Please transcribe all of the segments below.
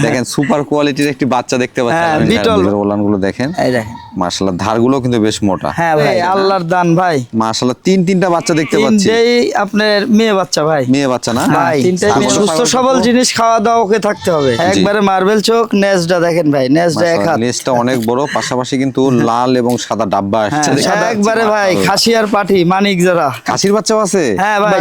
দেখেন সুপার কোয়ালিটির একটি বাচ্চা দেখতে পাচ্ছেন, বিটল ওলানগুলো দেখেন, এই দেখেন মাশাআল্লাহ ধারগুলো কিন্তু বেশ মোটা। হ্যাঁ ভাই আল্লাহর দান ভাই, মাশাআল্লাহ তিনটা বাচ্চা দেখতে পাচ্ছি। তিনটেই আপনার মেয়ে বাচ্চা ভাই, মেয়ে বাচ্চা না ভাই তিনটেই সুস্থ সবল জিনিস খাওয়া দাওয়া ওকে থাকতে হবে। একবারে মার্বেল চোখ, নেজটা দেখেন ভাই, নেজটা এক হাত, নেজটা অনেক বড়, পাশাপাশি কিন্তু লাল এবং সাদা ডাব্বা আসছে। একবারে ভাই খাসি আর পাঠি মানিক যারা খাসির বাচ্চাও আছে। হ্যাঁ ভাই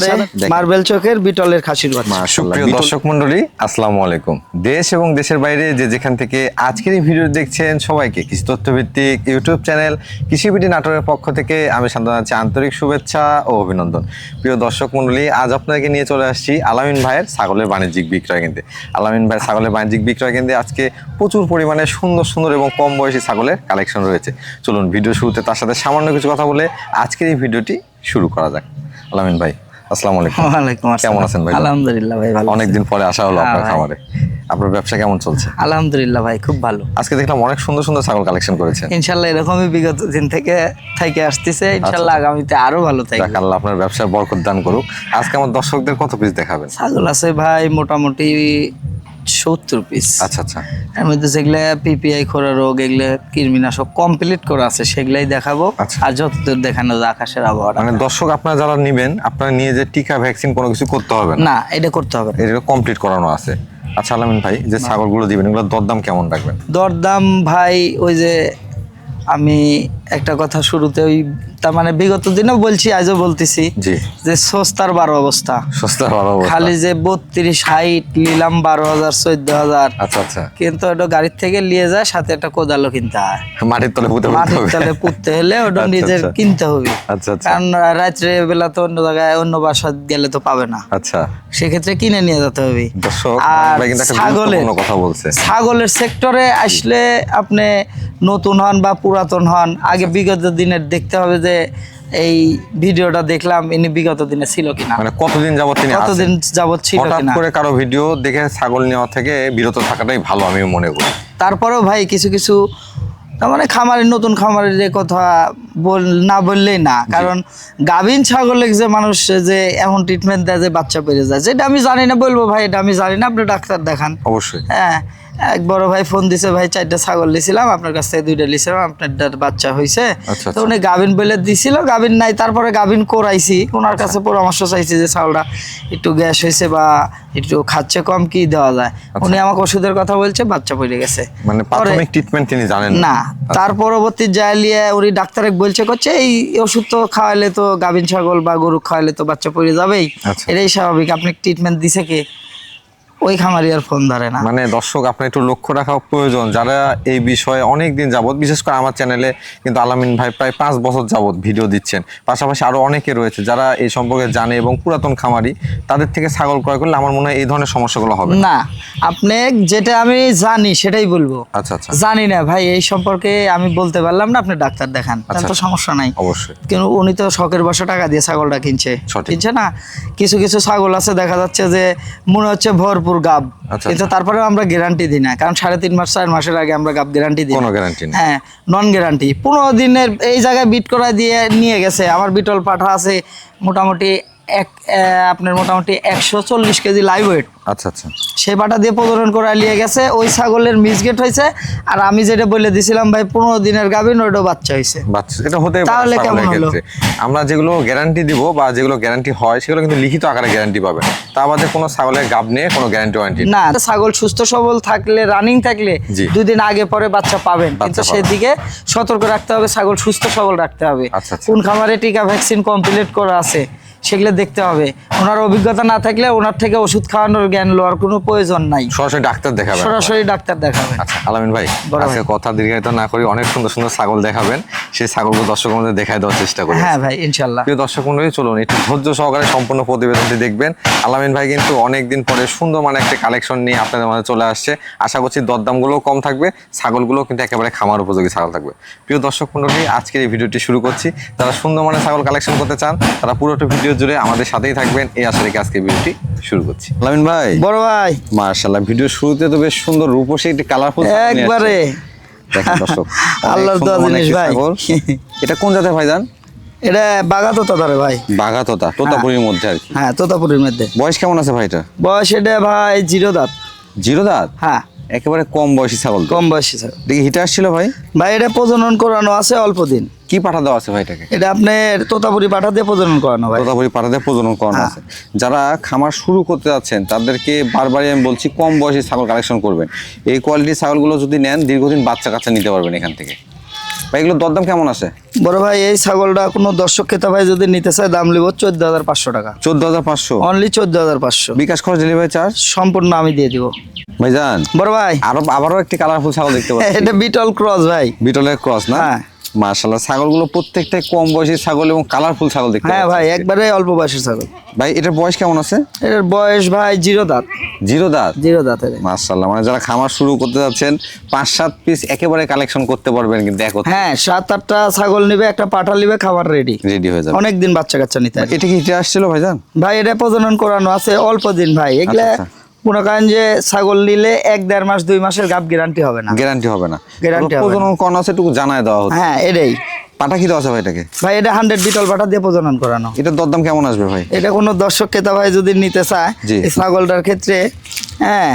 মার্বেল চোখের বিটলের খাসির বাচ্চা। সুপ্রিয় দর্শক মন্ডলী, আসসালামু আলাইকুম। দেশ এবং দেশের বাইরে যে যেখান থেকে আজকের এই ভিডিও দেখছেন সবাইকে কৃষি তথ্যভিত্তিক ইউটিউব চ্যানেল কৃষিবিডি নাটোরের পক্ষ থেকে আমি শান্ত জানাচ্ছি আন্তরিক শুভেচ্ছা ও অভিনন্দন। প্রিয় দর্শক মন্ডলী, আজ আপনাদেরকে নিয়ে চলে আসছি আলামিন ভাইয়ের ছাগলের বাণিজ্যিক বিক্রয় কেন্দ্রে। আলামিন ভাইয়ের ছাগলের বাণিজ্যিক বিক্রয় কেন্দ্রে আজকে প্রচুর পরিমাণে সুন্দর সুন্দর এবং কম বয়সী ছাগলের কালেকশন রয়েছে। চলুন ভিডিও শুরুতে তার সাথে সামান্য কিছু কথা বলে আজকের এই ভিডিওটি শুরু করা যাক। আলামিন ভাই আসসালামু আলাইকুম। ওয়ালাইকুম আসসালাম। কেমন আছেন ভাই? আলহামদুলিল্লাহ ভাই ভালো। অনেকদিন পরে আসা হলো আপনার খামারে। আপনার ব্যবসা কেমন চলছে? আলহামদুলিল্লাহ ভাই খুব ভালো। আজকে দেখলাম অনেক সুন্দর সুন্দর ছাগল কালেকশন করেছেন। ইনশাআল্লাহ এরকমই বিগত দিন থেকে আসতেছে, ইনশাআল্লাহ আগামীতে আরো ভালো থাকবে। যাক আল্লাহ আপনার ব্যবসায় বরকত দান করুক। আজকে আমার দর্শকদের কত পিস দেখাবেন? ছাগল আছে ভাই মোটামুটি 70 পিস। আচ্ছা আচ্ছা। এর মধ্যে যেগুলা পিপিআই খোরা রোগ, এগুলা কৃমিনাশক কমপ্লিট করা আছে সেগুলাই দেখাবো। আর যতদূর দেখানো যায় আকাশের আবহাওয়া। মানে দর্শক আপনারা যারা নেবেন, আপনারা নিয়ে যে টিকা ভ্যাকসিন কোনো কিছু করতে হবে না, এটা করতে হবে, এটা কমপ্লিট করানো আছে। আচ্ছা আলামিন ভাই, যে ছাগলগুলো দিবেন এগুলোর দরদাম কেমন রাখবেন? দরদাম ভাই ওই যে আমি একটা কথা শুরুতে ওই তার মানে বিগত দিনেও বলছি আজও বলতেছি যে সস্তার 12 অবস্থা, সস্তার 12 অবস্থা। খালি যে 32 60 নিলাম 12,000 14,000। আচ্ছা আচ্ছা। কিন্তু ওটা গাড়ির থেকে নিয়ে যায়, সাথে একটা কোদালও কিনতে হয়, মাটির তলে পুঁতে মাটির তলে পুঁততে হলে ওটা নিজের কিনতে হবে। আচ্ছা আচ্ছা। কারণ রাত্রে বেলা তো অন্য জায়গায় অন্য বাসা গেলে তো পাবে না। আচ্ছা, সেক্ষেত্রে কিনে নিয়ে যেতে হবে। দর্শক আর ভাই কিন্তু একটা ছাগলের গুরুত্বপূর্ণ কথা বলছে, ছাগলের সেক্টরে আসলে আপনি নতুন হন বা পুরাতন হন, আগে বিগত দিনের দেখতে হবে যে এই ভিডিওটা দেখলাম ইনি বিগত দিনে ছিল কিনা, মানে কতদিন যাবত তিনি আছেন, কতদিন যাবত ছিল হঠাৎ কিনা। করে কারো ভিডিও দেখে ছাগল নেওয়া থেকে বিরত থাকাটাই ভালো আমি মনে করি। তারপরেও ভাই কিছু কিছু তার মানে খামারের নতুন খামারের যে কথা না বললেই না, কারণ গাভীন ছাগলে যে মানুষ যে এমন ট্রিটমেন্ট দেয় যে বাচ্চা পেরে যায়, যেটা আমি জানি না, বলবো ভাই এটা আমি জানি না, আপনি ডাক্তার দেখান। অবশ্যই। হ্যাঁ, এক বড় ভাই ফোন দিছে, ভাই 4টা ছাগল নিয়েছিলাম আপনার কাছ থেকে, 2টা নিয়েছিলাম, আপনার বাচ্চা হয়েছে। তো উনি গাভিন বলে দিছিল, গাভিন নাই, তারপরে গাভিন করাইছি, ওনার কাছে পরামর্শ চাইছি যে ছাগলটা একটু গ্যাস হয়েছে বা একটু খাচ্ছে কম, কি দেওয়া যায়। উনি আমাকে ওষুধের কথা বলছে, বাচ্চা পড়ে গেছে, মানে প্রাথমিক ট্রিটমেন্ট তিনি জানেন না। তার পরবর্তী জালিয়ে উনি ডাক্তারে বলছে করছে এই ওষুধ তো খাওয়াইলে তো গাভিন ছাগল বা গরু খাওয়াইলে তো বাচ্চা পড়ে যাবেই, এটাই স্বাভাবিক, আপনি ট্রিটমেন্ট দিছে কি? ওই খামারি আর ফোন ধরে না। মানে দর্শক আপনার একটু লক্ষ্য রাখা প্রয়োজন, যারা এই বিষয়ে অনেক দিন যাবত, বিশেষ করে আমার চ্যানেলে কিন্তু আলামিন ভাই প্রায় 5 বছর যাবত ভিডিও দিচ্ছেন, পাশাপাশি আরো অনেকে রয়েছে যারা এই সম্পর্কে জানে এবং পুরাতন খামারি, তাদের থেকে ছাগল ক্রয় করলে আমার মনে হয় এই ধরনের সমস্যাগুলো হবে না। আপনি যেটা আমি জানি সেটাই বলবো। আচ্ছা আচ্ছা। জানি না ভাই এই সম্পর্কে আমি বলতে পারলাম না, আপনি ডাক্তার দেখান, তাহলে তো সমস্যা নাই। অবশ্যই। কিন্তু উনি তো শখের বসে টাকা দিয়ে ছাগলটা কিনছে না। কিছু কিছু ছাগল আছে দেখা যাচ্ছে যে মনে হচ্ছে ভরপুর গাব, কিন্তু তারপরে আমরা গ্যারান্টি দিই না, কারণ 3.5 মাস 4 মাসের আগে আমরা গাব গ্যারান্টি দিই, কোনো গ্যারান্টি নেই। হ্যাঁ, নন গ্যারান্টি। 15 দিনের এই জায়গায় বিট করা দিয়ে নিয়ে গেছে। আমার বিটল পাঠা আছে মোটামুটি আপনার মোটামুটি 140 কেজি লাইভ ওয়েট। আচ্ছা আচ্ছা। সেই পাটা দিয়ে প্রজনন করে নিয়ে গেছে, ওই ছাগলের মিসগেট হয়েছে। আর আমি যেটা বলে দিছিলাম ভাই 15 দিনের গাভীন, ওইটাও বাচ্চা হয়েছে। এটা হতে পারে। তাহলে কেমন হলো? আমরা যেগুলো গ্যারান্টি দিব বা যেগুলো গ্যারান্টি হয় সেগুলো কিন্তু লিখিত আকারে গ্যারান্টি পাবেন, তা আমাদের কোনো ছাগলের গাব নিয়ে কোনো গ্যারান্টি ওয়ারেন্টি না। ছাগল সুস্থ সবল থাকলে, রানিং থাকলে 2 দিন আগে পরে বাচ্চা পাবেন, কিন্তু সেদিকে সতর্ক রাখতে হবে, ছাগল সুস্থ সবল রাখতে হবে। কোন খামারে টিকা ভ্যাকসিন কমপ্লিট করা আছে সেগুলো দেখতে হবে। ওনার অভিজ্ঞতা না থাকলে ওনার থেকে ওষুধ খাওয়ানোর জ্ঞান লওয়ার কোনো প্রয়োজন নাই, সরাসরি ডাক্তার দেখাবেন। সরাসরি ডাক্তার দেখাবেন। আচ্ছা আলামিন ভাই, আজকে কথা দীর্ঘায়িত না করি, অনেক সুন্দর সুন্দর ছাগল দেখাবেন, সেই ছাগলগুলো দর্শকদের মধ্যে দেখায় দেওয়ার চেষ্টা করি। হ্যাঁ ভাই ইনশাআল্লাহ। প্রিয় দর্শক মণ্ডলী, চলুন একটু ধৈর্য সহকারে সম্পূর্ণ প্রতিবেদনটি দেখবেন। আলামিন ভাই কিন্তু অনেকদিন পরে সুন্দর মানে একটা কালেকশন নিয়ে আপনাদের মাঝে চলে আসছে। আশা করছি দরদামগুলোও কম থাকবে, ছাগলগুলো কিন্তু একেবারে খামার উপযোগী ছাগল থাকবে। প্রিয় দর্শক মণ্ডলী, আজকের এই ভিডিওটি শুরু করছি। যারা সুন্দর মানে ছাগল কালেকশন করতে চান তারা পুরোটা ভিডিও জুড়ে আমাদের সাথেই থাকবেন, এই আশা রেখে আজকে ভিডিওটি শুরু করছি। আলামিন ভাই, বড় ভাই, মাশাআল্লাহ ভিডিও শুরুতে তো বেশ সুন্দর রূপসী একটি কালারফুল একবারে দেখেন দর্শক, আল্লাহর দোয়া জিনিস ভাই। এটা কোন জাতের ভাইজান? এটা বাগাতোতা ধরে ভাই, বাগাতোতা, তোতাপুরীর মধ্যে আর কি। হ্যাঁ, তোতাপুরীর মধ্যে। বয়স কেমন আছে ভাই এটা? বয়স এটা ভাই 0 দাঁত। 0 দাঁত? হ্যাঁ। একেবারে কম বয়সী ছাগল তো। কম বয়সী ছাগল। দেখি হিটে আসছিল ভাই, ভাই এটা প্রজনন করানো আছে অল্প দিন। কি পাঠা দেওয়া আছে ভাই এটাকে? এটা আপনার তোতাপুরি পাঠা দিয়ে প্রজনন করানো ভাই। তোতাপুরি পাঠাতে প্রজনন করানো হ্যাঁ। আছে। যারা খামার শুরু করতে যাচ্ছেন তাদেরকে বারবারই আমি বলছি কম বয়সী ছাগল কালেকশন করবেন। এই কোয়ালিটির ছাগলগুলো যদি নেন দীর্ঘদিন বাচ্চা কাচ্চা নিতে পারবেন এখান থেকে। ভাই এগুলো দরদাম কেমন আছে? বড় ভাই এই ছাগলটা কোনো দর্শক ক্রেতা ভাই যদি নিতে চায় দাম লিব 14,500 টাকা। 14,500 অনলি 14,500। বিকাশ খরচ ডেলিভারি চার্জ সম্পূর্ণ আমি দিয়ে দিব ভাইজান। বড় ভাই। আবারও একটি কালারফুল ছাগল দেখতে পাচ্ছি, এটা বিটল ক্রস ভাই। বিটলের ক্রস না? হ্যাঁ। মাশাআল্লাহ, ছাগলগুলো প্রত্যেকটাই কম বয়সী ছাগল এবং কালারফুল ছাগল দেখতে হ্যাঁ পাচ্ছি। ভাই একবারে অল্প বয়সের ছাগল। ভাই এটার বয়স কেমন আছে? এটার বয়স ভাই 0 দাঁত। 0 দাঁত? 0 দাঁতের। মাশাআল্লাহ, মানে যারা খামার শুরু করতে যাচ্ছেন 5-7 পিস একেবারে কালেকশন করতে পারবেন কিন্তু দেখো। হ্যাঁ 7-8টা ছাগল নিবে, একটা পাঠা নিবে, খাবার রেডি হয়ে যাবে। অনেক দিন বাচ্চা কাচ্চা নিতে পারবে। এটা কি হিটে আসছিল ভাইজান? ভাই এটা প্রজনন করানো আছে অল্প দিন ভাই। এগুলা আচ্ছা। মনে করেন যে ছাগল নিলে 1-1.5 মাস 2 মাসের গাব গ্যারান্টি হবে না। গ্যারান্টি হবে না? গ্যারান্টি হবে না। প্রজনন কোন আছে একটু জানায় দেওয়া হচ্ছে। হ্যাঁ এটাই। পাটা কি দেওয়া আছে ভাই এটাকে? ভাই এটা 100 বিটল পাঠা দিয়ে প্রজনন করানো। এটার দরদাম কেমন আসবে ভাই? এটা কোনো দর্শক ক্রেতা ভাই যদি নিতে চায় জি। এই ছাগলটার ক্ষেত্রে, হ্যাঁ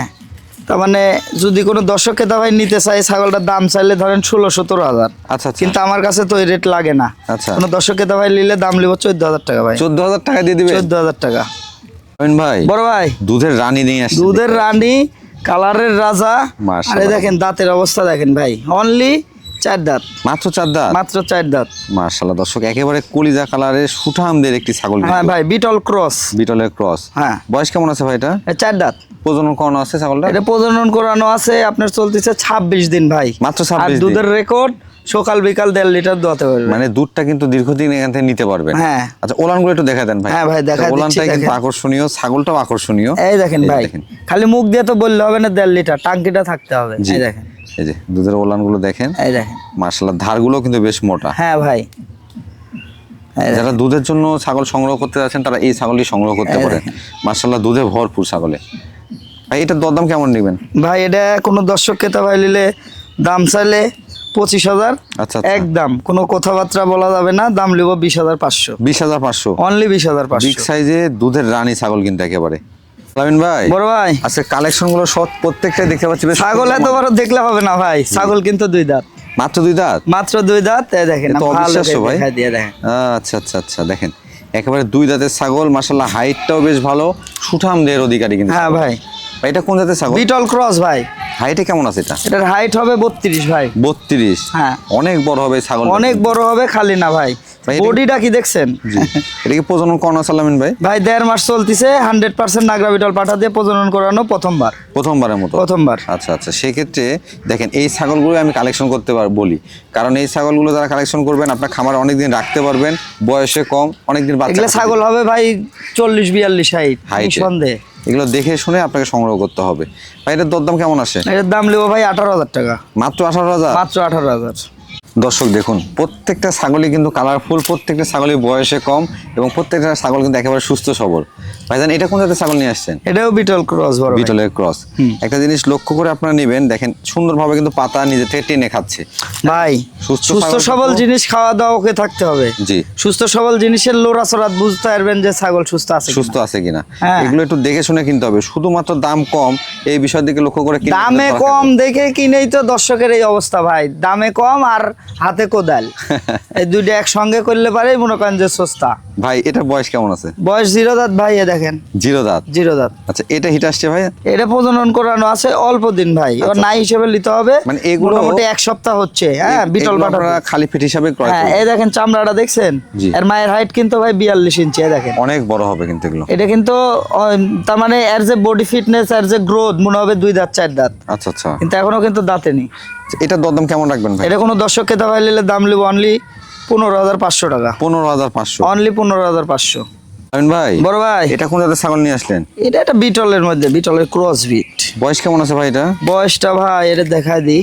তার মানে যদি কোনো দর্শক ক্রেতা ভাই নিতে চায় ছাগলটার দাম চাইলে ধরেন 16-17 হাজার। আচ্ছা আচ্ছা। কিন্তু আমার কাছে তো এই রেট লাগে না। আচ্ছা। কোনো দর্শক ক্রেতা ভাই নিলে দাম লিব 14,000 টাকা ভাই। 14,000 টাকা দিয়ে দিবে? 14,000 টাকা। ভাই বড় ভাই দুধের রানী নিয়ে আসছে। দুধের রানী, কালারের রাজা। মাশাআল্লাহ। আরে দেখেন দাঁতের অবস্থা দেখেন ভাই, অনলি 4 দাঁত। মাত্র 4 দাঁত? মাত্র 4 দাঁত। মাশাআল্লাহ দর্শক, একেবারে কলিজা কালারের সুঠামদের একটি ছাগল। হ্যাঁ ভাই বিটল ক্রস। বিটলের ক্রস। হ্যাঁ। বয়স কেমন আছে ভাই এটা? 4 দাঁত। প্রজনন করানো আছে ছাগলটা? এটা প্রজনন করানো আছে আপনার চলতেছে 26 দিন ভাই। মাত্র 26 আর দিন। দুধের রেকর্ড সকাল বিকাল 1.5 লিটার দোয়াতে পারবে। মানে দুধটা কিন্তু দীর্ঘদিন এখান থেকে নিতে পারবেন। হ্যাঁ। আচ্ছা ওলানগুলো একটু দেখা দেন ভাই। হ্যাঁ ভাই, দেখা দিচ্ছি, ওলানটা কিন্তু দেখেন। আকর্ষণীয়, ছাগলটাও আকর্ষণীয়। এই দেখেন ভাই, দেখেন। খালি মুখ দিয়ে তো বললে হবে না, 1.5 লিটার টাঙ্কিটা থাকতে হবে। জি। এই দেখেন। এই যে দুধের ওলানগুলো দেখেন। এই দেখেন। মাশাআল্লাহ ধারগুলো কিন্তু বেশ মোটা। হ্যাঁ ভাই। এই যারা দুধের জন্য ছাগল সংগ্রহ করতে যাচ্ছেন তারা এই ছাগলটি সংগ্রহ করতে এই পারেন। দেখেন। মাশাআল্লাহ দুধে ভরপুর ছাগলে। ভাই এটার দরদাম কেমন নেবেন? ভাই এটা কোনো দর্শক ক্রেতা ভাই নিলে দাম চাইলে 25,000। আচ্ছা, আচ্ছা। একদম কোনো কথাবার্তা বলা যাবে না, দাম লিব 20,500। 20,500? Only big 20,500। সাইজে দুধের রানী ছাগল কিন্তু একেবারে। লামিন ভাই বড় ভাই আজকে কালেকশন গুলো সব প্রত্যেকটাই দেখতে পাচ্ছি বেশ ছাগল এত বড় দেখলে হবে না ভাই, ছাগল কিন্তু 2 দাঁত। মাত্র 2 দাঁত? মাত্র 2 দাঁত। এই দেখেন এ তো ভালো অবিশ্বাস্য ভাই। দেখাই দিয়ে দেখেন। আচ্ছা আচ্ছা আচ্ছা, দেখেন একেবারে 2 দাঁতের ছাগল। মাশাআল্লাহ হাইটটাও বেশ ভালো, সুঠাম দেহের অধিকারী কিন্তু। হ্যাঁ ভাই ভাই এটা কোন জাতের ছাগল? বিটল ক্রস ভাই। হাইটে কেমন আছে এটা? এটার হাইট হবে 32 ভাই। 32? হ্যাঁ। অনেক বড় হবে ছাগল। অনেক বড় হবে, খালি না ভাই। ভাই এটা- বডিটা কি দেখছেন? জি। এটা কি প্রজনন করানো আছে লামিন ভাই? ভাই 1.5 মাস চলতিছে, 100% নাগরা বিটল পাঠা দিয়ে প্রজনন করানো প্রথমবার। প্রথমবারের মতো? প্রথমবার। আচ্ছা আচ্ছা, সেক্ষেত্রে দেখেন এই ছাগলগুলো আমি কালেকশন করতে বলি, কারণ এই ছাগলগুলো যারা কালেকশন করবেন আপনার খামারে অনেকদিন রাখতে পারবেন, বয়সে কম, অনেকদিন বাচ্চা এগুলো কাচ্চা ছাগল হবে ভাই 40-42 হাইট হাইটে। সন্দেহ। এগুলো দেখে শুনে আপনাকে সংগ্রহ করতে হবে। ভাই এটার দরদাম কেমন আসে? এটার দাম লিব ভাই 18,000 টাকা। মাত্র 18,000? মাত্র 18,000। দর্শক দেখুন প্রত্যেকটা ছাগলই কিন্তু কালারফুল, প্রত্যেকটা ছাগলই বয়সে কম এবং প্রত্যেকটা ছাগল কিন্তু একেবারে সুস্থ সবল। ভাইজান এটা কোন জাতের ছাগল নিয়ে আসছেন? এটাও বিটল ক্রস বড় ভাই। বিটলের ক্রস। একটা জিনিস লক্ষ্য করে আপনারা নেবেন, দেখেন সুন্দরভাবে কিন্তু পাতা নিজে থেকে টেনে খাচ্ছে। ভাই সুস্থ সুস্থ ছাগল সবল কিন্তু- জিনিস খাওয়া দাওয়া ওকে থাকতে হবে। জি। সুস্থ সবল জিনিসের লোড়াচড়া বুঝতে পারবেন যে ছাগল সুস্থ আছে সুস্থ কিনা। আছে কিনা, হ্যাঁ। এগুলো একটু দেখে শুনে কিনতে হবে। শুধুমাত্র দাম কম এই বিষয়ের দিকে লক্ষ্য করে কিনলে দামে কিন্তু কম দেখে কিনেই তো দর্শকের এই অবস্থা ভাই। দামে কম আর হাতে কোদাল, এই দুইটা একসঙ্গে করলে পারেই মনে করেন যে সস্তা। ভাই এটার বয়স কেমন আছে? বয়স 0 দাঁত ভাই। এ দেখেন 0 দাঁত? 0 দাঁত। আচ্ছা এটা হিট আসছে ভাই? এটা প্রজনন করানো আছে অল্প দিন ভাই, ওর আচ্ছা। নাই হিসেবে নিতে হবে। মানে এগুলো- মোটামুটি 1 সপ্তাহ হচ্ছে। হ্যাঁ বিটল এগুলো পাঠা। আপনারা খালি ফিট হিসাবে ক্রয় হ্যাঁ করবেন। এই দেখেন চামড়াটা দেখছেন? জি। এর মায়ের হাইট কিন্তু ভাই 42 ইঞ্চি। এই দেখেন অনেক বড় হবে কিন্তু এগুলো। এটা কিন্তু তার মানে এর যে বডি ফিটনেস, এর যে গ্রোথ মনে হবে 2 দাঁত 4 দাঁত, আচ্ছা আচ্ছা, কিন্তু এখনো কিন্তু দাঁতে নেই। এটার দরদাম কেমন রাখবেন ভাই? এটা কোনো দর্শক খেতে ভাই নিলে দাম লিব অনলি 15,500 টাকা। 15,500? অনলি 15,500। আমিন ভাই বড় ভাই এটা কোন জাতের ছাগল নিয়ে আসলেন? এটা একটা বিটলের মধ্যে, বিটলের ক্রস বিট। বয়স কেমন আছে ভাই এটা? বয়সটা ভাই এটা দেখাই দিই,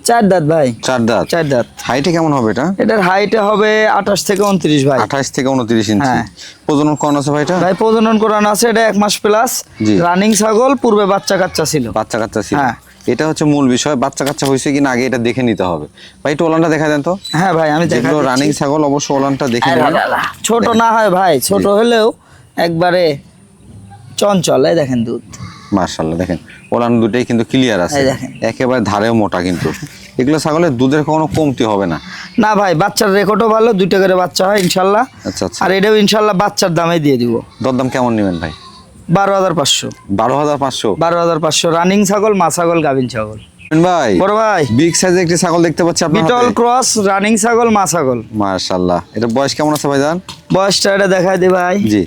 4 দাঁত ভাই। 4 দাঁত? 4 দাঁত। হাইটে কেমন হবে এটা? এটার হাইটে হবে 28 থেকে 29 ভাই। 28 থেকে 29 ইঞ্চি। হ্যাঁ। প্রজনন করানো আছে ভাই এটা? ভাই প্রজনন করানো আছে, এটা 1 মাস প্লাস। জি। রানিং ছাগল, পূর্বে বাচ্চা কাচ্চা ছিল। বাচ্চা কাচ্চা ছিল? হ্যাঁ। এটা হচ্ছে মূল বিষয়, বাচ্চা কাচ্চা হয়েছে কিনা আগে এটা দেখে নিতে হবে। ভাই একটু ওলানটা দেখা দেন তো। হ্যাঁ ভাই আমি দেখাই যেগুলো দিচ্ছি। রানিং ছাগল অবশ্য ওলানটা দেখে আরে নেবেন। বাবা, ছোট না হয় ভাই, ছোট হলেও একবারে চঞ্চল। এই দেখেন দুধ। মাশাআল্লাহ দেখেন ওলান দুটাই কিন্তু ক্লিয়ার আছে, এই দেখেন। একেবারে ধারেও মোটা কিন্তু। এগুলো ছাগলের দুধের কোনো কমতি হবে না। না ভাই, বাচ্চার রেকর্ডও ভালো, 2টা করে বাচ্চা হয় ইনশাল্লাহ। আচ্ছা আচ্ছা। আর এটাও ইনশাল্লাহ বাচ্চার দামে দিয়ে দিব। দরদাম কেমন নেবেন ভাই? 12,500। 12,500। 12,500 রানিং ছাগল, মা ছাগল, গাভিন ছাগল। ভাই বড় ভাই, বিগ সাইজের একটি ছাগল দেখতে পাচ্ছি আপনার বিটল হাতে। ক্রস রানিং ছাগল, মা ছাগল। মাশাআল্লাহ, এটা বয়স কেমন আছে ভাইজান? বয়সটা এটা দেখাই দি ভাই। জি,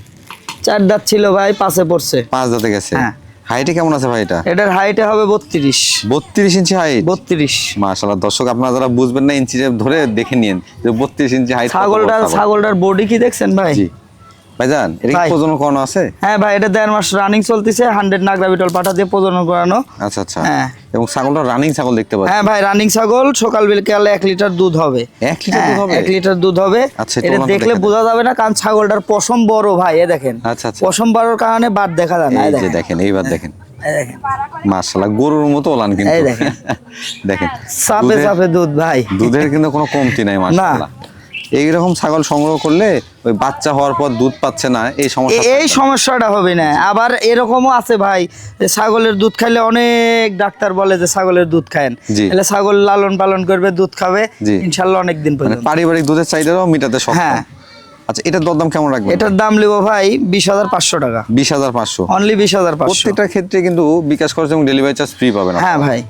4 দাঁত ছিল ভাই, 5-এ পড়ছে। 5 দাঁতে গেছে। হ্যাঁ। হাইটে কেমন আছে ভাই এটা? এটার হাইটে হবে 32। 32 ইঞ্চি হাইট। 32। মাশাআল্লাহ, দর্শক আপনারা যারা বুঝবেন না ইঞ্চি ধরে দেখে নিন যে 32 ইঞ্চি হাইট। ছাগলটার বডি কি দেখছেন ভাই? জি ভাইজান, এটা কি ভাই। প্রজনন করানো আছে? হ্যাঁ ভাই, এটা 1.5 মাস রানিং চলতেছে, 100 নাগরা বিটল পাঠা দিয়ে প্রজনন করানো। আচ্ছা আচ্ছা। হ্যাঁ। এবং ছাগলটা রানিং ছাগল দেখতে পাচ্ছি। হ্যাঁ ভাই, রানিং ছাগল। সকাল বিকালে 1 লিটার দুধ হবে। 1 লিটার দুধ হবে? 1 লিটার দুধ হবে। আচ্ছা, এটা এটা ওনাকে দেখলে দেখে বোঝা যাবে না, কারণ ছাগলটার পশম বড় ভাই। এ দেখেন, আচ্ছা আচ্ছা। পশম বড়র কারণে বাদ দেখা যায় না। এই এই যে দেখেন, দেখেন, এইবার দেখেন। এই দেখেন, মাশাআল্লাহ, গরুর মতো ওলান কিন্তু। এই দেখেন। দেখেন, চাপে দুধের- চাপে দুধ ভাই। দুধের কিন্তু কোনো কমতি নাই মাশাআল্লাহ। এইরকম ছাগল সংগ্রহ করলে ওই বাচ্চা হওয়ার পর দুধ পাচ্ছে না, এই সমস্যা এই সমস্যাটা হবে না। আবার এরকমও আছে ভাই, যে ছাগলের দুধ খাইলে অনেক ডাক্তার বলে যে ছাগলের দুধ খায়েন, জি। তাহলে ছাগল লালন পালন করবে, দুধ খাবে জি। ইনশাল্লাহ অনেক দিন মানে পর্যন্ত। পারিবারিক দুধের চাহিদাও মিটাতে সক্ষম। হ্যাঁ। আচ্ছা, এটার দরদাম কেমন রাখবেন? এটার দাম লিব ভাই 20,500 টাকা। 20,500। অনলি 20,500। প্রত্যেকটা ক্ষেত্রে কিন্তু বিকাশ খরচ এবং ডেলিভারি চার্জ ফ্রি পাবেন। হ্যাঁ ভাই।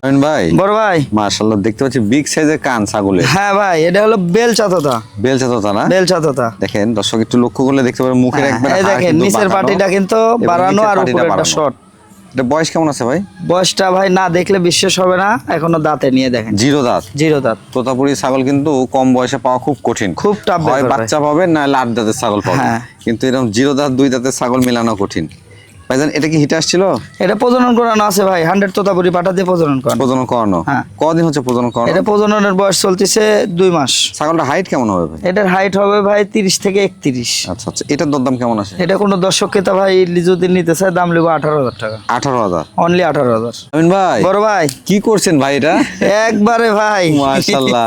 আমিন ভাই, বড় ভাই, মাশাআল্লাহ, দেখতে পাচ্ছি বিগ সাইজের কান ছাগলের। হ্যাঁ ভাই, এটা হলো বেলচা তোতা। বেলচা তোতা না? বেলচা তোতা। দেখেন দর্শক, একটু লক্ষ্য করলে দেখতে পাবেন মুখের একবার এই দেখেন, নিচের পাটিটা কিন্তু বাড়ানো আর উপরেরটা শর্ট। এটা বয়স কেমন আছে ভাই? বয়সটা ভাই না দেখলে বিশ্বাস হবে না, এখনো দাঁতে নিয়ে দেখেন। 0 দাঁত। 0 দাঁত। তোতাপুরি ছাগল কিন্তু কম বয়সে পাওয়া খুব কঠিন। খুব টাফ হয় ব্যাপার ভাই। বাচ্চা পাবেন না 8 দাঁতের ছাগল পাবেন। হ্যাঁ। কিন্তু এরকম 0 দাঁত 2 দাঁতের ছাগল মেলানো কঠিন। ভাইজান, এটা কি হিটে আসছিল? এটা প্রজনন করানো আছে ভাই, 100 তোতাপুরি পাঠা দিয়ে প্রজনন করানো। প্রজনন করানো? হ্যাঁ। কদিন হচ্ছে প্রজনন করানো? এটা প্রজননের বয়স চলতেছে 2 মাস। ছাগলটা হাইট কেমন হবে ভাই? এটার হাইট হবে ভাই 30 থেকে 31। আচ্ছা আচ্ছা, এটার দরদাম কেমন আছে? এটা কোনো দর্শক ক্রেতা ভাই যদি নিতে চায় দাম লিব 18,000 টাকা। 18,000। অনলি 18,000। আমিন ভাই, বড় ভাই, কি করছেন ভাই এটা? একবারে ভাই মাশাআল্লাহ,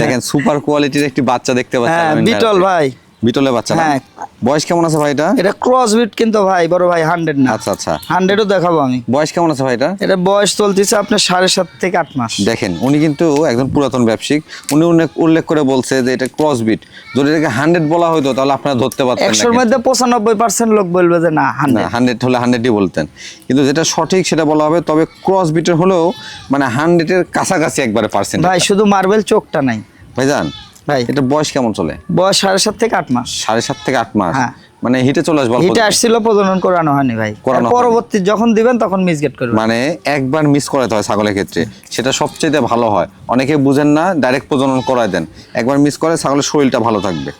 দেখেন সুপার কোয়ালিটির একটি বাচ্চা দেখতে পাচ্ছেন। হ্যাঁ, আমিন ভাই। বিটল ভাই। বিটলের বাচ্চা না? হ্যাঁ। বয়স কেমন আছে ভাই এটা? এটা ক্রস বিট কিন্তু ভাই, বড় ভাই 100 না। আচ্ছা আচ্ছা। 100ও দেখাবো আমি। বয়স কেমন আছে ভাই এটা? এটা বয়স চলতেছে আপনার 7.5 থেকে 8 মাস। দেখেন, উনি কিন্তু একজন পুরাতন ব্যবসায়িক। উনি উল্লেখ করে বলছে যে এটা ক্রস বিট। যদি এটাকে 100 বলা হতো তাহলে আপনারা ধরতে পারতেন না। 100-র মধ্যে 95% লোক বলবে যে না 100। না, 100 হলে 100ই বলতেন, কিন্তু যেটা সঠিক সেটা বলা হবে। তবে ক্রস বিটের হলেও মানে 100-এর কাছাকাছি একবারে পার্সেন্ট। ভাই শুধু মার্বেল চোখটা নাই ভাইজান, ভাই। এটা বয়স কেমন চলে? বয়স 7.5 থেকে 8 মাস। 7.5 থেকে 8 মাস। হ্যাঁ। মানে হিটে চলে আসবে অল্প হিটে দিনে। আসছিল, প্রজনন করানো হয়নি ভাই। করানো হয়নি। পরবর্তী যখন দিবেন তখন মিসগেট করবেন। মানে একবার মিস করাতে হয় ছাগলের ক্ষেত্রে, সেটা সবচেয়ে ভালো হয়। অনেকে বুঝেন না, ডাইরেক্ট প্রজনন করায় দেন। একবার মিস করে ছাগলের শরীরটা ভালো থাকবে।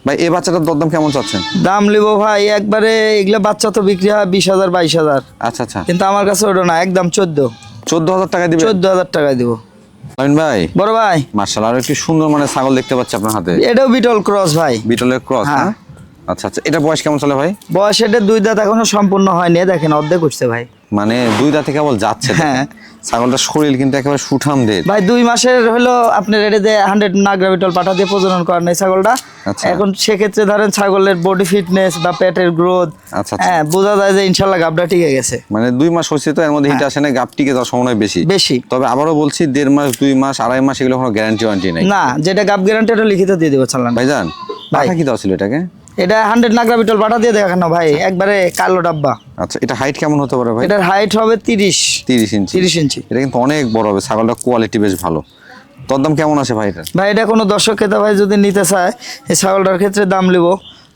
ভাই, এই বাচ্চাটার দরদাম কেমন চাচ্ছেন? দাম লিব ভাই একবারে, এগুলা বাচ্চা তো বিক্রি হয় 20,000 22,000, আচ্ছা আচ্ছা। কিন্তু আমার কাছে ওটা না, একদম 14,000 টাকা দিবেন? 14,000 টাকা দিব। আমিন ভাই, বড় ভাই, মাশাআল্লাহ, আরো একটি সুন্দর মানে ছাগল দেখতে পাচ্ছি আপনার হাতে। এটাও বিটল ক্রস ভাই। বিটলের ক্রস। হ্যাঁ। হ্যাঁ, আচ্ছা আচ্ছা। এটা বয়স কেমন চলে ভাই? বয়স এটা 2 দাঁত এখনো সম্পূর্ণ হয়নি, দেখেন অর্ধেক উঠছে ভাই। মানে 2 দাঁতে কেবল যাচ্ছে। হ্যাঁ। ছাগলটার শরীর কিন্তু একেবারে সুঠামদের। ভাই 2 মাসের হলো আপনার এটা যে 100 নাগরা বিটল পাঠা দিয়ে প্রজনন করেন এই ছাগলটা। আচ্ছা। এখন সেক্ষেত্রে ধরেন ছাগলের বডি ফিটনেস বা পেটের গ্রোথ, আচ্ছা আচ্ছা। হ্যাঁ বোঝা যায় যে ইনশাল্লাহ গাবটা টিকে গেছে। মানে 2 মাস হচ্ছে তো, এর মধ্যে হিট আসে না, গাপ টিকে যাওয়ার সময় বেশি। বেশি। তবে আবারও বলছি, 1.5 মাস 2 মাস 2.5 মাস এগুলো কোনো গ্যারান্টি ওয়ারেন্টি নাই। না, যেটা গাব গ্যারান্টি ওটা লিখিত দিয়ে দেবো চালান। ভাইজান, ভাই। পাঠা কি দেওয়া ছিল এটাকে? এটা 100 নাগরা বিটল পাঠা দিয়ে দেখানো ভাই, একবারে কালো ডাব্বা। আচ্ছা, এটা হাইট কেমন হতে পারে ভাই? এটার হাইট হবে 30 ইঞ্চি। 30 ইঞ্চি। এটা কিন্তু অনেক বড় হবে, ছাগলটার কোয়ালিটি বেশ ভালো। দরদাম কেমন আছে ভাই এটা? ভাই এটা কোনো দর্শক ক্রেতা ভাই যদি নিতে চায় এই ছাগলটার ক্ষেত্রে দাম লিব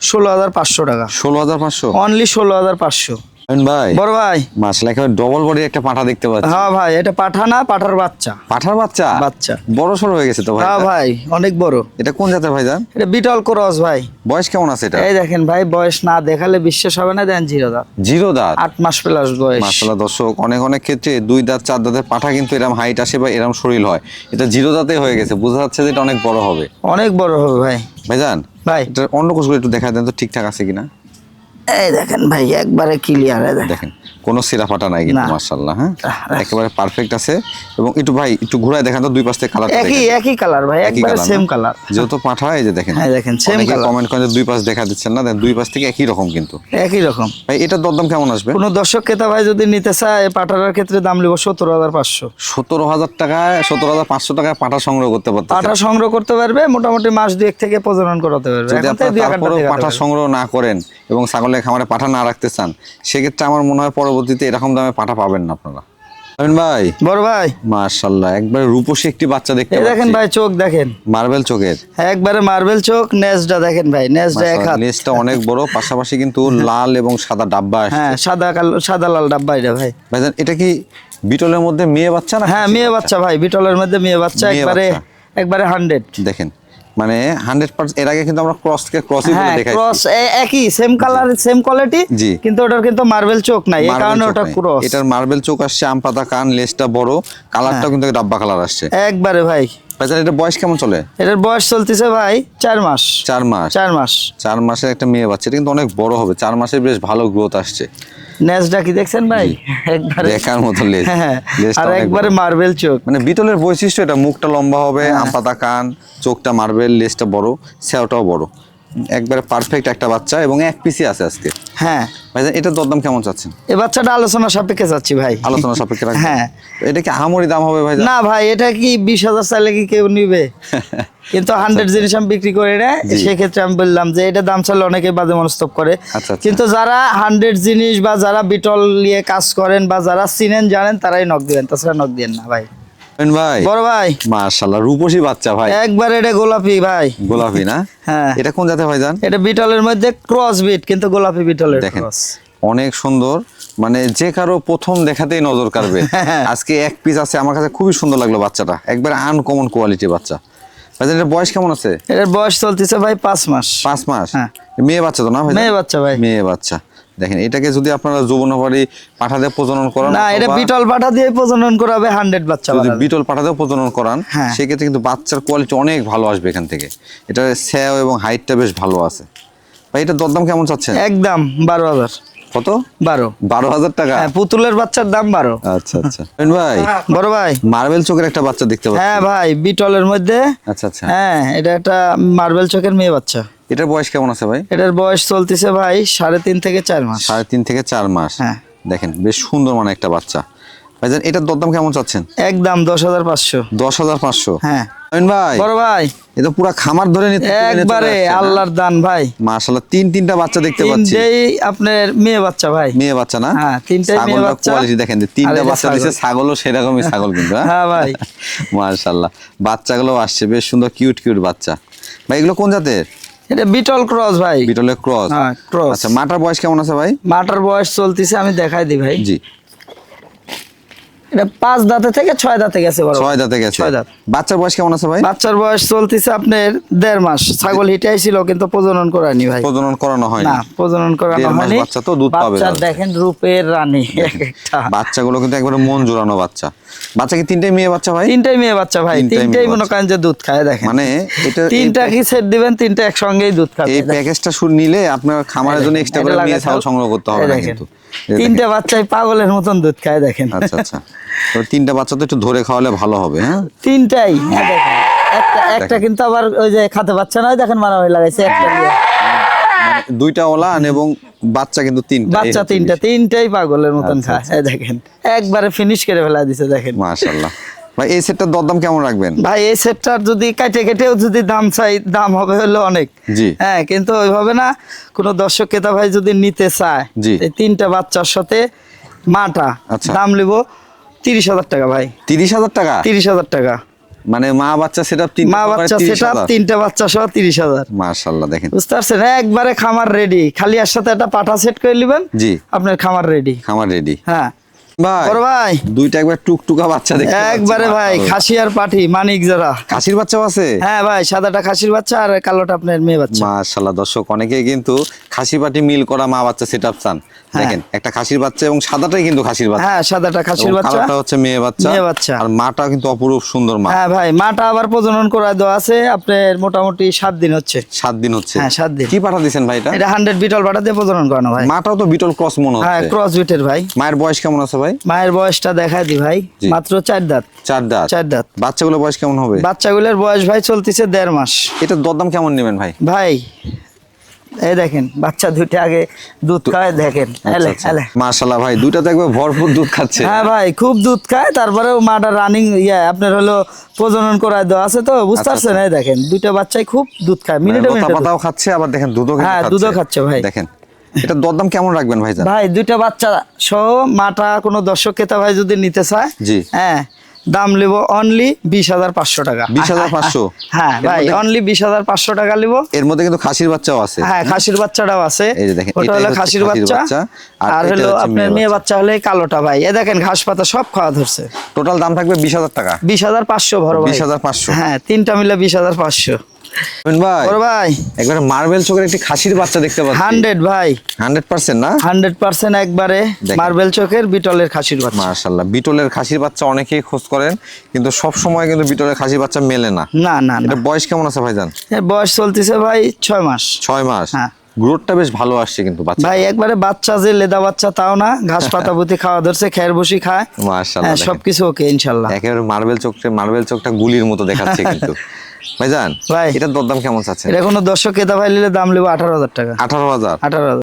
16,500 টাকা। 16,500? অনলি 16,500। আমিন ভাই, বড় ভাই, মাশাআল্লাহ, একেবারে ডবল বডির একটা পাঠা দেখতে পাচ্ছি। হ্যাঁ ভাই, এটা পাঠা না, পাঠার বাচ্চা। পাঠার বাচ্চা? বাচ্চা। বড় সড়ো হয়ে গেছে তো ভাই। হ্যাঁ ভাই, অনেক বড়। এটা কোন জাতের ভাইজান? এটা বিটল ক্রস ভাই। বয়স কেমন আছে এটা? এই দেখেন ভাই, বয়স না দেখালে বিশ্বাস হবে না, দেন 0 দাঁত। 0 দাঁত? 8 মাস প্লাস বয়স। মাশাআল্লাহ দর্শক, অনেক অনেক ক্ষেত্রে 2 দাঁত 4 দাঁতের পাঠা কিন্তু এরকম হাইট আসে বা এরকম শরীর হয়। এটা 0 দাঁতে হয়ে গেছে, বোঝা যাচ্ছে যে এটা অনেক বড় হবে। অনেক বড় হবে ভাই। ভাইজান, ভাই এটা অন্য কোষগুলো একটু দেখা দেন তো ঠিকঠাক আছে কিনা। এই দেখেন ভাই, একবারে ক্লিয়ার। দেখেন কোনো সিরা ফাটা নাই কিন্তু না। মাশাআল্লাহ। হ্যাঁ, একেবারে পারফেক্ট আছে। এবং একটু ভাই একটু ঘুরায় দেখান তো দুই পাশ থেকে কালার একই কালার ভাই, একবারে সেম কালার। যেহেতু পাঠা, এই যে দেখেন, হ্যাঁ দেখেন সেম কালার, কমেন্ট করেন যে দুই পাশ দেখা দিচ্ছেন না, দেখেন দুই পাশ থেকে একই রকম কিন্তু। একই রকম ভাই এটার দরদাম কেমন আসবে? কোনো দর্শক ক্রেতা ভাই যদি নিতে চায় এই পাঠাটার ক্ষেত্রে দাম লিব 17,500। 17,000 টাকায়, 17,500 টাকায় পাঠা সংগ্রহ করতে পারতেছে। পাঠা সংগ্রহ করতে পারবে, মোটামুটি মাস 2 থেকে প্রজনন করাতে পারবে। যদি এখন আপনারা থেকে 2-1 তারপরেও টাকা পাঠা দেবে। সংগ্রহ না করেন এবং ছাগলের খামারে পাঠা না রাখতে চান, সেক্ষেত্রে আমার মনে হয় পরবর্তীতে এরকম দামে পাঠা পাবেন না আপনারা। আমিন ভাই, বড় ভাই মাশাআল্লাহ, একবারে রূপসী একটি বাচ্চা দেখতে এই দেখেন পাচ্ছি। ভাই, চোখ দেখেন, মার্বেল চোখের, একবারে মার্বেল চোখ। নেজটা দেখেন ভাই, নেজটা এক হাত। লেজটা অনেক বড়, পাশাপাশি কিন্তু লাল এবং সাদা ডাব্বা আসছে। হ্যাঁ, সাদা লাল ডাব্বা এটা ভাই। ভাইজান এটা কি বিটলের মধ্যে মেয়ে বাচ্চা না? হ্যাঁ মেয়ে বাচ্চা ভাই, বিটলের মধ্যে মেয়ে বাচ্চা, মেয়ে একবারে 100। দেখেন মানে 100%। এর আগে কিন্তু আমরা ক্রসই বলে হ্যাঁ দেখাইছি। ক্রস, একই সেম কালার সেম কোয়ালিটি, জি। কিন্তু ওটার কিন্তু মার্বেল চোখ নাই, এই মার্বেল কারণে চোখ ওটা নাই। ক্রস। এটার মার্বেল চোখ আসছে, আম পাতা কান, লেজটা বড়, কালারটাও কিন্তু ডাব্বা কালার আসছে। একবারে ভাই। ভাইজান এটা বয়স কেমন চলে? এটার বয়স চলতেছে ভাই 4 মাস। 4 মাস। 4 মাস। 4 মাসের একটা মেয়ে বাচ্চা, এটা কিন্তু অনেক বড় হবে। 4 মাসের বেশ ভালো গ্রোথ আসছে। নেজটা কি দেখছেন ভাই, একবারে দেখার মতো লেজ। হ্যাঁ, লেজটা আর অনেক একবারে বড়। মার্বেল চোখ। মানে বিটলের বৈশিষ্ট্য এটা, মুখটা লম্বা হবে, আম পাতা কান, চোখটা মার্বেল, লেজটা বড়, সেওটাও বড়। একবারে পারফেক্ট একটা বাচ্চা এবং এক পিসি আছে আজকে। হ্যাঁ, ভাইজান এটার দরদাম কেমন চাচ্ছেন? এই বাচ্চাটা আলোচনা সাপেক্ষে চাচ্ছি ভাই। আলোচনা সাপেক্ষে রাখবেন? হ্যাঁ। এটা কি আহামরি দাম হবে ভাই? না ভাই, এটা কি 20,000 চাইলে কি কেউ নিবে? কিন্তু 100 জিনিস আমি বিক্রি করি না, জি। সেক্ষেত্রে আমি বললাম যে এটা দাম চাইলে অনেকে বাজে মনস্তব করে। আচ্ছা। কিন্তু যারা 100 জিনিস বা যারা বিটল নিয়ে কাজ করেন বা যারা চিনেন জানেন তারাই নক দিবেন, তাছাড়া নক দিবেন না ভাই। আমিন ভাই, বড় ভাই মাশাআল্লাহ, রূপসী বাচ্চা ভাই। একবার এটা গোলাপি ভাই। গোলাপি না? হ্যাঁ। এটা কোন জাতের ভাইজান? এটা বিটলের মধ্যে ক্রস বিট, কিন্তু গোলাপি বিটলের দেখেন ক্রস। অনেক সুন্দর, মানে যে কারো প্রথম দেখাতেই নজর কাড়বে। আজকে এক পিস আছে, আমার কাছে খুবই সুন্দর লাগলো বাচ্চাটা, একবার আনকমন কোয়ালিটি বাচ্চা। ভাইজান এর বয়স কেমন আছে? এটার বয়স চলতেছে ভাই 5 মাস। 5 মাস। হ্যাঁ। মেয়ে বাচ্চা তো না ভাই? মেয়ে বাচ্চা ভাই। মেয়ে বাচ্চা। দেখেন এটাকে যদি আপনারা যৌবনবাড়ি পাঠাতে প্রজনন করান, না, এটা অথবা বিটল পাঠা দিয়ে প্রজনন করাবে 100 বাচ্চা যদি বাড়াবে। বিটল পাঠাতে প্রজনন করান, হ্যাঁ। সেক্ষেত্রে কিন্তু বাচ্চার কোয়ালিটি অনেক ভালো আসবে এখান থেকে। এটা স্যাও এবং হাইটটা বেশ ভালো আছে। ভাই এটা দরদাম কেমন চাচ্ছেন? একদম 12,000। কত? 12। 12,000 টাকা? হ্যাঁ, পুতুলের বাচ্চার দাম 12। আচ্ছা আচ্ছা। আমিন ভাই, বড় ভাই। মার্বেল চোখের একটা বাচ্চা দেখতে পাচ্ছি। হ্যাঁ ভাই, বিটলের মধ্যে। আচ্ছা আচ্ছা। হ্যাঁ, এটা একটা মার্বেল চোখের মেয়ে বাচ্চা। এটার বয়স কেমন আছে ভাই? এটার বয়স চলতেছে ভাই 3.5 থেকে 4 মাস। 3.5 থেকে 4 মাস। হ্যাঁ। দেখেন বেশ সুন্দর মানে একটা বাচ্চা। ভাইজান এটার দরদাম কেমন চাচ্ছেন? একদম 10,500। 10,500? হ্যাঁ। আমিন ভাই, বড় ভাই এটা পুরো খামার ধরে নিতে একবারে আল্লাহর দান ভাই। মাশাআল্লাহ, তিনটা বাচ্চা দেখতে পাচ্ছি। তিনটেই আপনার মেয়ে বাচ্চা ভাই। মেয়ে বাচ্চা না? হ্যাঁ, তিনটাই মেয়ে ছাগলটার বাচ্চা। কোয়ালিটি দেখেন, যে আর তিনটা এই যে বাচ্চা দিছে, ছাগলও সেরকমই ছাগল কিন্তু। হ্যাঁ ভাই। মাশাআল্লাহ, বাচ্চাগুলো আসছে বেশ সুন্দর, কিউট বাচ্চা। ভাই এগুলো কোন জাতের? এটা বিটল ক্রস ভাই। বিটলের ক্রস? হ্যাঁ, ক্রস। আচ্ছা, মাটার বয়স কেমন আছে ভাই? মাটার বয়স চলতেছে, আমি দেখাই দিই ভাই। জি। এটা 5 দাঁতে থেকে 6 দাঁতে গেছে বড়। 6 দাঁতে গেছে। 6 দাঁত। বাচ্চার বয়স কেমন আছে ভাই? বাচ্চার বয়স চলতেছে আপনার 1.5 মাস। ছাগল হিটাই ছিল, কিন্তু প্রজনন করানি ভাই। প্রজনন করানো হয়নি? না, প্রজনন করানো 1.5 মাস হয়নি। বাচ্চা তো দুধ পাবে বাচ্চা না। দেখেন রূপের রানী একটা। বাচ্চাগুলো কিন্তু একবারে মন জোড়ানো বাচ্চা। বাচ্চা কি তিনটাই মেয়ে বাচ্চা ভাই? তিনটাই মেয়ে বাচ্চা ভাই। তিনটাই মেয়ে তিনটাই মনে বাচ্চা। করেন যে দুধ খায়, দেখেন। মানে এটা তিনটা কি সেট দিবেন, তিনটা একসঙ্গেই দুধ খাবে। এই প্যাকেজটা নিলে আপনার খামারের জন্য এক্সট্রা করে মেয়ে ছাগল সংগ্রহ করতে হবে না কিন্তু। তিনটা বাচ্চাই পাগলের মতন দুধ খায়, দেখেন। আচ্ছা আচ্ছা। তো তিনটা বাচ্চা তো একটু ধরে খাওয়ালে ভালো হবে। হ্যাঁ, তিনটাই। হ্যাঁ, দেখেন। একটা কিন্তু আবার ওই যে খাতে বাচ্চা নয়, দেখেন মারা হয়ে লাগাইছে একটা দিয়ে। মানে দুইটা ওলান এবং বাচ্চা কিন্তু তিনটা। বাচ্চা তিনটাই পাগলের মতন আচ্ছা, খায়। এই দেখেন, একবারে ফিনিশ করে ফেলা দিছে, দেখেন। মাশাআল্লাহ। ভাই এই সেটটার দরদাম কেমন রাখবেন? ভাই এই সেটটার যদি কেটেও যদি দাম চাই, দাম হবে হলো অনেক। জি। হ্যাঁ, কিন্তু ওইভাবে না, কোনো দর্শক ক্রেতা ভাই যদি নিতে চায়, জি। এই তিনটা বাচ্চার সাথে মাটা আচ্ছা। দাম লিব 30,000 টাকা ভাই। 30,000 টাকা? 30,000 টাকা। মানে মা বাচ্চা সেটআপ মা বাচ্চা সেটআপ, তিনটা বাচ্চা সহ 30,000। মাশাআল্লাহ, দেখেন বুঝতে পারছেন? একবারে খামার রেডি, খালি এর সাথে একটা পাঠা সেট করে নেবেন। জি। আপনার খামার রেডি। খামার রেডি। হ্যাঁ ভাই বড় ভাই, দুইটা একবার টুকটুকা বাচ্চা দেখতে পাচ্ছি। একবারে ভাই খাসি আর পাঠি মানিক যারা। খাসির বাচ্চাও আছে? হ্যাঁ ভাই, সাদাটা খাসির বাচ্চা আর কালোটা আপনার মেয়ে বাচ্চা। মাশাআল্লাহ, দর্শক অনেকেই কিন্তু খাসি পাটি মিল করা মা বাচ্চা সেটআপ চান। দেখেন একটা খাসির বাচ্চা এবং সাদাটাই কিন্তু খাসির বাচ্চা। হ্যাঁ সাদাটা খাসির এবং বাচ্চা, কালারটা হচ্ছে মেয়ে বাচ্চা। মেয়ে বাচ্চা। আর মাটা কিন্তু অপরূপ সুন্দর মা। হ্যাঁ ভাই মাটা আবার প্রজনন করা দেওয়া আছে আপনার মোটামুটি 7 দিন হচ্ছে। 7 দিন হচ্ছে। হ্যাঁ 7 দিন। কি পাঠা দিয়েছেন ভাই এটা? এটা 100 বিটল বাটা দিয়ে প্রজনন করানো ভাই। মাটাও তো বিটল ক্রস মনে হ্যাঁ হচ্ছে। ক্রস বিটের ভাই। মায়ের বয়স কেমন আছে ভাই? মায়ের বয়সটা দেখাই দি ভাই, জি। মাত্র 4 দাঁত। 4 দাঁত। 4 দাঁত। বাচ্চাগুলোর বয়স কেমন হবে? বাচ্চাগুলোর বয়স ভাই চলতেছে 1.5 মাস। এটা দরদাম কেমন নেবেন ভাই? ভাই এই দেখেন বাচ্চা দুইটা আগে দুধ খায় দেখেন। এলে এলে। মাশাআল্লাহ ভাই দুইটা তো একবার ভরপুর দুধ খাচ্ছে। হ্যাঁ ভাই খুব দুধ খায়, তারপরেও মাটা রানিং আপনার হলো প্রজনন করায় দেওয়া আছে তো বুঝতে পারছেন। এই দেখেন দুইটা বাচ্চাই খুব দুধ খায়, মিনিটে লতা মিনিটে পাতাও খাচ্ছে আবার দেখেন দুধও কিন্তু হ্যাঁ, খাচ্ছে। দুধও খাচ্ছে ভাই। দেখেন এটা দরদাম কেমন রাখবেন ভাইজান? ভাই দুইটা বাচ্চা সহ মাটা কোনো দর্শক ক্রেতা ভাই যদি নিতে চায়, জি। হ্যাঁ দাম লিব অনলি 20,500 টাকা। 20,500? হ্যাঁ ভাই অনলি 20,500 টাকা লিব। এর মধ্যে কিন্তু খাসির বাচ্চাও আছে। হ্যাঁ খাসির বাচ্চাটাও আছে। এই যে দেখেন, ওটা এটাই হলো হচ্ছে খাসির খাসির বাচ্চা। বাচ্চা, আর আর এটা হলো হচ্ছে আপনার মেয়ে মেয়ে বাচ্চা হলে কালোটা ভাই। এ দেখেন ঘাস পাতা সব খাওয়া ধরছে। টোটাল দাম থাকবে 20,000 টাকা। 20,500 বড় ভাই। 20,500? হ্যাঁ তিনটা মিলে 20,500। ভাই বড় ভাই একবারে মার্বেল চোখের একটি খাসির বাচ্চা দেখতে পাচ্ছি। 100 ভাই 100% না? 100% একবারে দেখেন। মার্বেল চোখের বিটলের খাসির বাচ্চা। মাশাআল্লাহ বিটলের খাসির বাচ্চা অনেকেই খোঁজ করেন, কিন্তু সব সময় কিন্তু বিটলের খাসির বাচ্চা মেলে না। না না না এটা বয়স কেমন আছে ভাইজান? এর বয়স চলতেছে ভাই 6 মাস। 6 মাস। হ্যাঁ। গ্রোথটা বেশ ভালো আসছে কিন্তু বাচ্চা। ভাই একবারে বাচ্চা যে লেদা বাচ্চা তাও না, ঘাস পাতা পুঁতি খাওয়া ধরছে, খের বসি খায়। মাশাআল্লাহ হ্যাঁ দেখেন। সবকিছু ওকে ইনশাল্লাহ। একেবারে মার্বেল চোখটা গুলির মতো দেখাচ্ছে কিন্তু। ভাইজান ভাই এটার দরদাম কেমন চাচ্ছেন? এটা কোনো দর্শক ক্রেতা ভাই নিলে দাম নেবো 18,000 টাকা। 18,000? 18,000।